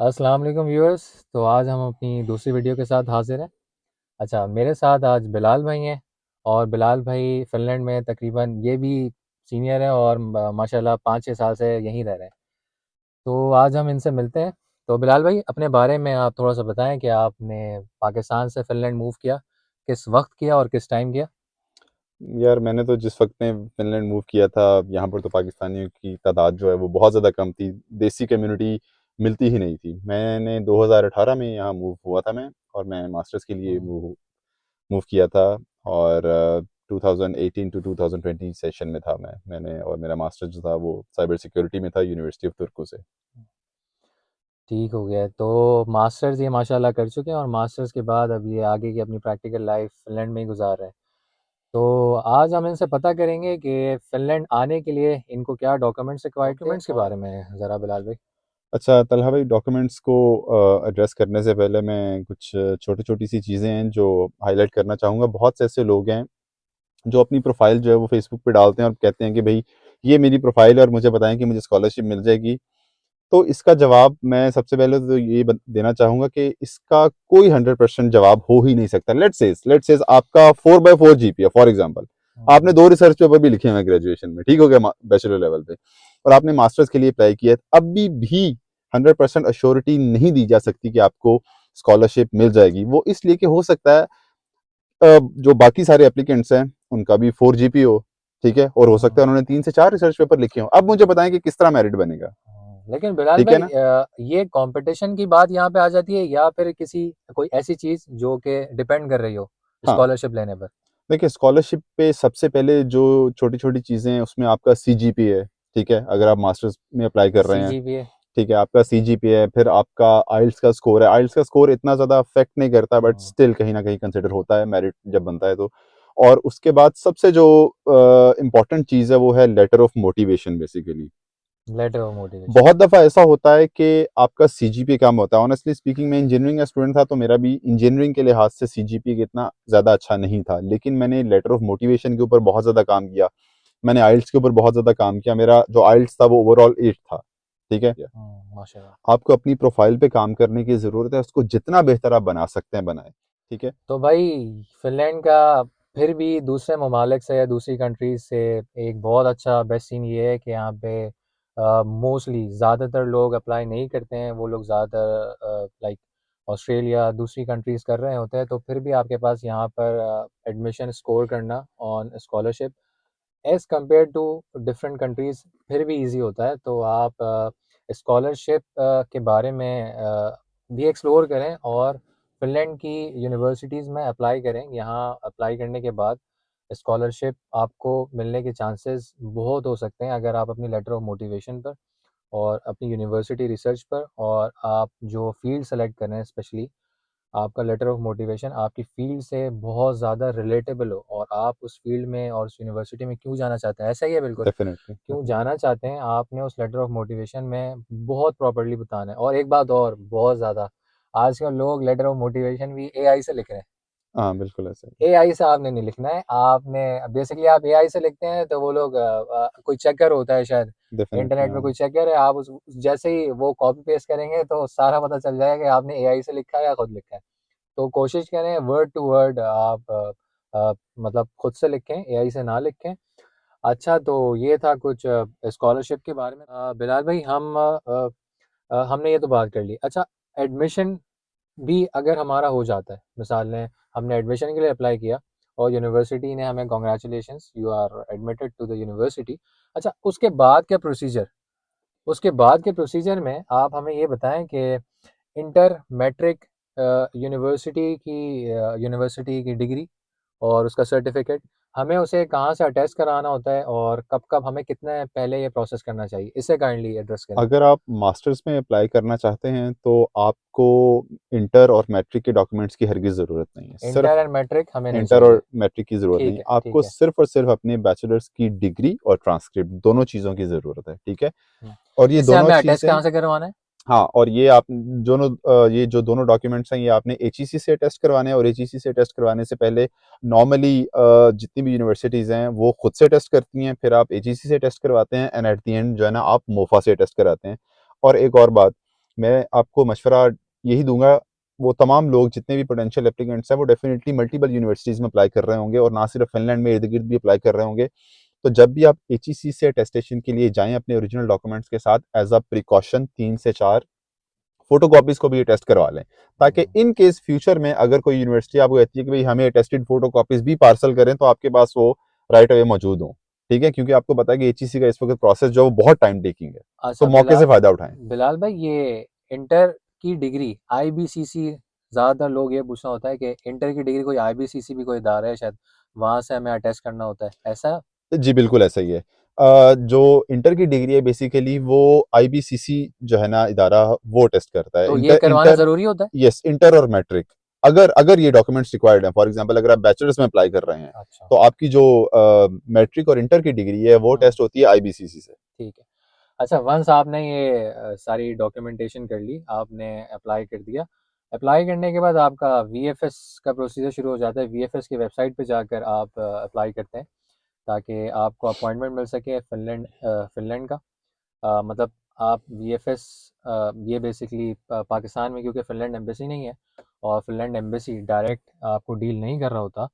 अस्सलाम वालेकुम व्यूअर्स। तो आज हम अपनी दूसरी वीडियो के साथ हाजिर हैं। अच्छा, मेरे साथ आज बिलाल भाई हैं और बिलाल भाई फ़िनलैंड में तकरीबन ये भी सीनियर हैं और माशाल्लाह 5-6 साल से यहीं रह रहे हैं। तो आज हम इनसे मिलते हैं। तो बिलाल भाई, अपने बारे में आप थोड़ा-सा बताएँ कि आपने पाकिस्तान से फ़िनलैंड मूव किया, किस वक़्त किया और किस टाइम किया? यार मैंने तो जिस वक्त में फिनलैंड मूव किया था, यहाँ पर तो पाकिस्तानियों की तादाद जो है वो बहुत ज़्यादा कम थी। देसी कम्युनिटी मिलती ही नहीं थी। मैंने 2018 में यहाँ मूव हुआ था मैं, और मैं मास्टर्स के लिए हुँ। मूव मूव किया था। और 2018 टू 2020 सेशन में था मैंने, और मेरा मास्टर्स जो था वो साइबर सिक्योरिटी में था, यूनिवर्सिटी ऑफ तुर्को से। ठीक हो गया। तो मास्टर्स ये माशाल्लाह कर चुके हैं और मास्टर्स के बाद अब ये आगे की अपनी प्रैक्टिकल लाइफ़ फ़िनलैंड में ही गुज़ार रहे हैं। तो आज हम इनसे पता करेंगे कि फ़िनलैंड आने के लिए इनको क्या डॉक्यूमेंट्स रिक्वायर्ड थे डॉक्यूमेंट्स के और बारे में। ज़रा बिलाल भाई। अच्छा तलहा भाई, डॉक्यूमेंट्स को एड्रेस करने से पहले मैं कुछ छोटी छोटी सी चीज़ें हैं जो हाईलाइट करना चाहूँगा। बहुत से ऐसे लोग हैं जो अपनी प्रोफाइल जो है वो फेसबुक पे डालते हैं और कहते हैं कि भाई ये मेरी प्रोफाइल है और मुझे बताएं कि मुझे स्कॉलरशिप मिल जाएगी। तो इसका जवाब मैं सबसे पहले तो ये देना चाहूंगा कि इसका कोई 100% जवाब हो ही नहीं सकता। लेट्स सेज आपका 4/4 जीपीए फॉर एग्जांपल, हुँ, आपने 2 रिसर्च पेपर भी लिखे हैं ग्रेजुएशन में, ठीक हो गया, बैचलर लेवल पे, और आपने मास्टर्स के लिए अप्लाई किया है, अभी भी 100% अश्योरिटी नहीं दी जा सकती कि आपको स्कॉलरशिप मिल जाएगी। वो इसलिए कि हो सकता है जो बाकी सारे एप्लीकेंट्स हैं उनका भी 4 जीपी हो, ठीक है, और हो सकता है हुँ, उन्होंने 3 से 4 रिसर्च पेपर लिखे हो। अब मुझे बताएं कि किस तरह मेरिट बनेगा। लेकिन बिलाल ठीक है भाई, ना। ये कॉम्पिटिशन की बात यहाँ पे आ जाती है या फिर किसी कोई ऐसी चीज़ जो कि डिपेंड कर रही हो हाँ, स्कॉलरशिप लेने पर? देखिए स्कॉलरशिप पे सबसे पहले जो छोटी छोटी चीज़ें हैं उसमें आपका सीजीपी है। ठीक है, अगर आप मास्टर्स में अप्लाई कर रहे हैं, सीजीपीए। ठीक है, आपका सीजीपी है, फिर आपका आइल्स का स्कोर है। आइल्स का स्कोर इतना ज़्यादा अफेक्ट नहीं करता, बट हुँ, स्टिल कहीं ना कहीं कंसिडर होता है मेरिट जब बनता है तो। और उसके बाद सबसे जो इम्पोर्टेंट चीज़ है वो है letter of motivation basically. Letter of motivation. बहुत दफ़ा ऐसा होता है कि आपका सीजीपी कम होता है। ऑनेस्टली स्पीकिंग, मैं इंजीनियरिंग का स्टूडेंट था तो मेरा भी इंजीनियरिंग के लिहाज से सीजीपी इतना ज़्यादा अच्छा नहीं था, लेकिन मैंने लेटर ऑफ मोटिवेशन के ऊपर बहुत ज़्यादा काम किया। मैंने आइल्स के ऊपर बहुत ज़्यादा काम किया। मेरा जो आइल्स था वो ओवरऑल 8 था। ठीक है, माशाल्लाह। आपको अपनी प्रोफाइल पे काम करने की ज़रूरत है, उसको जितना बेहतर आप बना सकते हैं बनाएं। ठीक है। तो भाई, फ़िनलैंड का फिर भी दूसरे ममालिक से या दूसरी कंट्रीज़ से एक बहुत अच्छा बेस्ट सीन ये है कि यहाँ पे मोस्टली ज़्यादातर लोग अप्लाई नहीं करते हैं। वो लोग ज़्यादातर लाइक ऑस्ट्रेलिया, दूसरी कंट्रीज़ कर रहे होते हैं। तो फिर भी आपके पास यहाँ पर एडमिशन स्कोर करना on scholarship as compare to different countries फिर भी ईज़ी होता है। तो आप स्कॉलरशिप के बारे में भी एक्सप्लोर करें और फ़िनलैंड की यूनिवर्सिटीज़ में अप्लाई करें। यहाँ अप्लाई करने के बाद स्कॉलरशिप आपको मिलने के चांसेस बहुत हो सकते हैं अगर आप अपनी लेटर ऑफ मोटिवेशन पर और अपनी यूनिवर्सिटी रिसर्च पर और आप जो फ़ील्ड सेलेक्ट कर रहे हैं स्पेशली आपका लेटर ऑफ मोटिवेशन आपकी फ़ील्ड से बहुत ज़्यादा रिलेटेबल हो और आप उस फ़ील्ड में और उस यूनिवर्सिटी में क्यों जाना चाहते हैं, ऐसा ही है बिल्कुल। डेफिनेटली क्यों डेफिनेटली। जाना चाहते हैं, आपने उस लेटर ऑफ मोटिवेशन में बहुत प्रॉपर्ली बताना है। और एक बात और बहुत ज़्यादा, आजकल लोग लेटर ऑफ मोटिवेशन भी एआई से लिख रहे हैं। हाँ बिल्कुल ऐसा ही। एआई से आपने नहीं लिखना है, आपने बेसिकली आप एआई से लिखते हैं तो वो लोग कोई चेकर होता है शायद, डेफिनेटली इंटरनेट पे हाँ। कोई चेकर है, आप उस जैसे ही वो कॉपी पेस्ट करेंगे तो सारा पता चल जाएगा कि आपने एआई से लिखा है या खुद लिखा है। तो कोशिश करें वर्ड टू वर्ड आप मतलब खुद से लिखें, एआई से ना लिखें। अच्छा, तो ये था कुछ स्कॉलरशिप के बारे में। बिलाल भाई, हमने ये तो बात कर ली। अच्छा, एडमिशन भी अगर हमारा हो जाता है, मिसाल लें हमने एडमिशन के लिए अप्लाई किया और यूनिवर्सिटी ने हमें congratulations you are admitted to the university. अच्छा, उसके बाद के प्रोसीजर में आप हमें ये बताएं कि इंटर मैट्रिक यूनिवर्सिटी की डिग्री और उसका सर्टिफिकेट हमें उसे कहाँ से अटैच कराना होता है और कब कब हमें कितने पहले ये प्रोसेस करना चाहिए, इसे काइंडली एड्रेस करें। अगर आप मास्टर्स में अप्लाई करना चाहते हैं तो आपको इंटर और मैट्रिक के डॉक्यूमेंट्स की हरगिज़ ज़रूरत नहीं है। इंटर सिर्फ एंड मैट्रिक हमें नहीं इंटर चाहिए। और मैट्रिक की ज़रूरत नहीं ठीक है, है, आपको ठीक है। सिर्फ और सिर्फ अपने बैचलर्स की डिग्री और ट्रांसक्रिप्ट दोनों चीज़ों की ज़रूरत है। ठीक है, हम्म। और ये इसे दोनों हमें अटैच चीज़ें, कहाँ से करवाना है? हाँ, और ये आप दोनों ये जो दोनों डॉक्यूमेंट्स हैं ये आपने एचईसी से टेस्ट करवाने हैं, और एचईसी से टेस्ट करवाने से पहले नॉर्मली जितनी भी यूनिवर्सिटीज़ हैं वो खुद से टेस्ट करती हैं, फिर आप एचईसी से टेस्ट करवाते हैं, एंड एट द एंड जो है ना आप मोफा से टेस्ट कराते हैं। और एक और बात, मैं आपको मशवरा यही दूंगा, वो तमाम लोग जितने भी पोटेंशियल एप्लीकेंट्स हैं वो डेफिनेटली मल्टीपल यूनिवर्सिटीज़ में अप्लाई कर रहे होंगे, और ना सिर्फ फिनलैंड में इर्द गिर्द भी अप्लाई कर रहे होंगे। तो जब भी आप HEC से अटेस्टेशन के लिए जाएं अपने ओरिजिनल डॉक्यूमेंट्स के साथ, एज अ प्रिकॉशन 3 से 4 फोटो कॉपीज को भी टेस्ट करवा लें, ताकि इन केस फ्यूचर में अगर कोई यूनिवर्सिटी आपको कहती है कि भाई हमें टेस्टेड फोटो कॉपीज भी पार्सल करें, तो आपके पास वो राइट अवे मौजूद हो। ठीक है, क्योंकि आपको पता है कि HEC का इस वक्त प्रोसेस जो है वो बहुत टाइम टेकिंग है, तो अच्छा मौके से फायदा उठाएं। बिलाल भाई, ये इंटर की डिग्री आईबीसीसी, ज़्यादातर लोग ये पूछना होता है कि इंटर की डिग्री कोई आईबीसीसी भी कोई इदारा है शायद, वहाँ से हमें अटेस्ट करना होता है ऐसा? जी बिल्कुल ऐसा ही है। जो इंटर की डिग्री है बेसिकली वो IBCC जो है ना इदारा, वो टेस्ट करता है। तो ये इंटर करवाना इंटर ज़रूरी होता है? यस, इंटर और मैट्रिक, अगर अगर ये डॉक्यूमेंट्स रिक्वायर्ड हैं, फॉर एग्जांपल अगर आप बैचलर्स में अप्लाई कर रहे हैं, अच्छा। तो आपकी जो मैट्रिक और इंटर की डिग्री है वो हम्म। टेस्ट होती है IBCC से। ठीक है। अच्छा, वंस आपने ये सारी डॉक्यूमेंटेशन कर ली, आपने अप्लाई कर दिया, अप्लाई करने के बाद आपका वीएफएस का प्रोसीजर शुरू हो जाता है। वीएफएस की वेबसाइट पे जाकर आप अप्लाई करते हैं ताकि आपको अपॉइंटमेंट मिल सके फिनलैंड का। मतलब आप वीएफएस, ये बेसिकली पाकिस्तान में क्योंकि फिनलैंड एम्बेसी नहीं है और फिनलैंड एम्बेसी डायरेक्ट आपको डील नहीं कर रहा होता,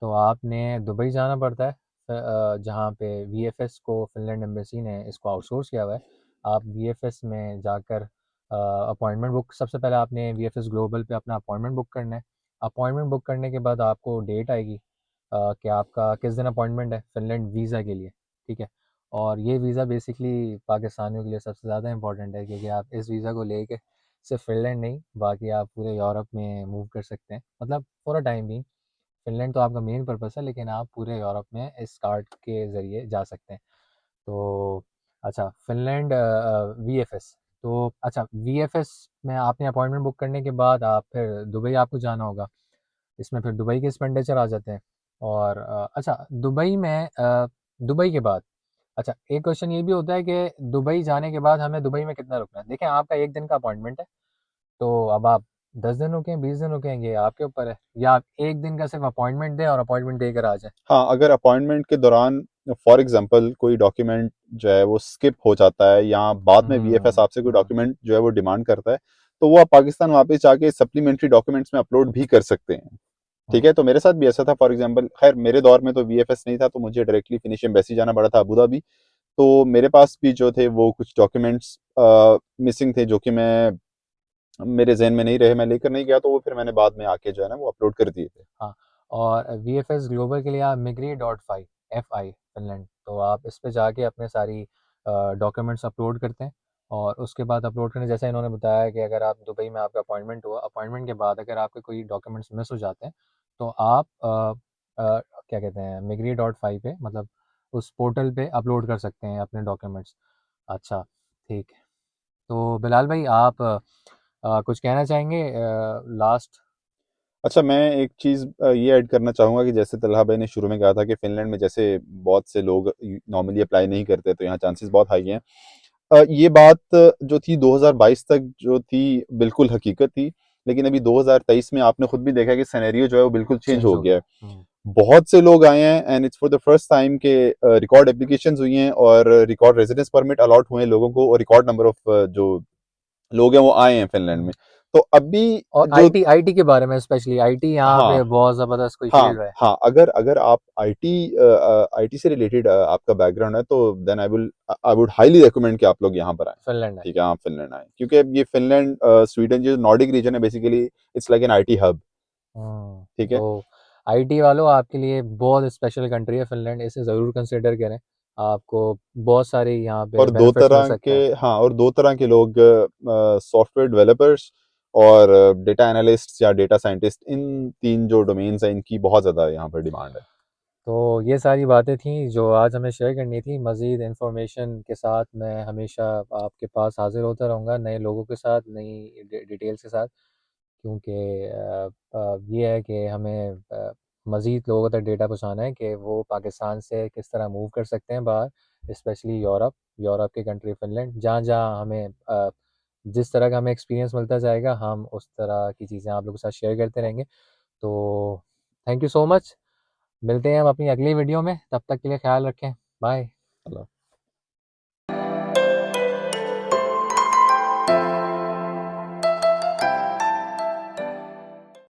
तो आपने दुबई जाना पड़ता है, जहाँ पे वीएफएस को फिनलैंड एम्बेसी ने इसको आउटसोर्स किया हुआ है। आप वीएफएस में जाकर अपॉइंटमेंट बुक, सबसे पहले आपने वीएफएस ग्लोबल पे अपना अपॉइंटमेंट बुक करना है। अपॉइंटमेंट बुक करने के बाद आपको डेट आएगी कि आपका किस दिन अपॉइंटमेंट है फिनलैंड वीज़ा के लिए। ठीक है। और ये वीज़ा बेसिकली पाकिस्तानियों के लिए सबसे ज़्यादा इंपॉर्टेंट है, क्योंकि आप इस वीज़ा को लेके सिर्फ फिनलैंड नहीं, बाकी आप पूरे यूरोप में मूव कर सकते हैं, मतलब फॉर अ टाइम भी। फिनलैंड तो आपका मेन पर्पस है, लेकिन आप पूरे यूरोप में इस कार्ड के ज़रिए जा सकते हैं। तो अच्छा, फिनलैंड वीएफएस, तो अच्छा वीएफएस में आपने अपॉइंटमेंट बुक करने के बाद आप फिर दुबई आपको जाना होगा। इसमें फिर दुबई के एक्सपेंडिचर आ जाते हैं। और अच्छा, दुबई में दुबई के बाद, अच्छा एक क्वेश्चन ये भी होता है कि दुबई जाने के बाद हमें दुबई में कितना रुकना है। देखें, आपका एक दिन का अपॉइंटमेंट है, तो अब आप 10 दिन रुकें, 20 दिन रुकेंगे, आपके ऊपर है, या आप एक दिन का सिर्फ अपॉइंटमेंट दें और अपॉइंटमेंट देकर आ जाएं। हाँ, अगर अपॉइंटमेंट के दौरान फॉर एग्जांपल कोई डॉक्यूमेंट जो है वो स्किप हो जाता है, या बाद में VFS आपसे कोई हम्म। डॉक्यूमेंट जो है वो डिमांड करता है, तो वो आप पाकिस्तान वापस जाके सप्लीमेंट्री डॉक्यूमेंट्स में अपलोड भी कर सकते हैं। ठीक हम्म। है, तो मेरे साथ भी ऐसा था। फॉर एग्जांपल, खैर मेरे दौर में तो VFS नहीं था, तो मुझे डायरेक्टली फिनिश एम्बेसी जाना पड़ा था अबू धाबी। तो मेरे पास भी जो थे वो कुछ डॉक्यूमेंट्स मिसिंग थे, जो कि मैं मेरे जहन में नहीं रहे, मैं लेकर नहीं गया, तो वो फिर मैंने बाद में आके जो है ना वो अपलोड कर दिए थे। हाँ, और VFS ग्लोबल के लिए आप migrate.fi फिनलैंड, तो आप इस पे जाके अपने सारी डॉक्यूमेंट्स अपलोड करते हैं। और उसके बाद अपलोड करने, जैसे इन्होंने बताया कि अगर आप दुबई में आपका अपॉइंटमेंट हुआ, अपॉइंटमेंट के बाद अगर आपके कोई डॉक्यूमेंट्स मिस हो जाते हैं, तो आप क्या कहते हैं, migrate.fi पे, मतलब उस पोर्टल पे अपलोड कर सकते हैं अपने डॉक्यूमेंट्स। अच्छा, ठीक है। तो बिलाल भाई, आप कुछ कहना चाहेंगे लास्ट? अच्छा, मैं एक चीज़ ये ऐड करना चाहूँगा कि जैसे तलहा भाई ने शुरू में कहा था कि फ़िनलैंड में जैसे बहुत से लोग नॉर्मली अप्लाई नहीं करते, तो यहाँ चांसेस बहुत हाई हैं। ये बात जो थी 2022 तक जो थी बिल्कुल हकीकत थी, लेकिन अभी 2023 में आपने खुद भी देखा है कि सिनेरियो जो है वो बिल्कुल चेंज चेंज हो हो गया गया। है। बहुत से लोग आए हैं, and it's for the first time के रिकॉर्ड एप्लीकेशंस हुई हैं और रिकॉर्ड रेजिडेंस परमिट अलॉट हुए हैं लोगों को, और रिकॉर्ड नंबर ऑफ जो लोग हैं वो आए हैं फ़िनलैंड में। हम्म। तो अभी और जो आईटी आईटी के बारे में, स्पेशली आईटी यहाँ हाँ, पे बहुत ज़बरदस्त कोई हाँ, फील्ड है। हाँ, अगर अगर आप आईटी से रिलेटेड आपका बैकग्राउंड है, तो then I would highly recommend कि आप लोग यहाँ पर आएँ। फिनलैंड है। ठीक है, आप फिनलैंड आएँ, क्योंकि अब ये फिनलैंड स्वीडन जो नॉर्डिक रीजन है, basically it's like an IT hub. ठीक है, तो आईटी वालों, आपके लिए बहुत स्पेशल कंट्री है फिनलैंड, इसे ज़रूर कंसिडर करें। आपको बहुत सारे यहाँ पे और दो बेनिफिट्स मिल तरह के सकते हैं। हाँ, और दो तरह के लोग, सॉफ्टवेयर डेवलपर्स और डेटा एनालिस्ट या डेटा साइंटिस्ट, इन तीन जो डोमेन्स हैं इनकी बहुत ज़्यादा यहाँ पर डिमांड है। तो ये सारी बातें थी जो आज हमें शेयर करनी थी। मज़ीद इन्फॉर्मेशन के साथ मैं हमेशा आपके पास हाज़िर होता रहूँगा, नए लोगों के साथ, नई डिटेल्स के साथ, क्योंकि ये है कि हमें मज़ीद लोगों तक डेटा पहुँचाना है कि वो पाकिस्तान से किस तरह मूव कर सकते हैं बाहर, स्पेशली यूरोप की कंट्री फिनलैंड, जहाँ जहाँ हमें जिस तरह का हमें एक्सपीरियंस मिलता जाएगा, हम उस तरह की चीज़ें आप लोगों के साथ शेयर करते रहेंगे। तो थैंक यू सो मच। मिलते हैं हम अपनी अगली वीडियो में, तब तक के लिए ख्याल रखें। बाय। अल्लाह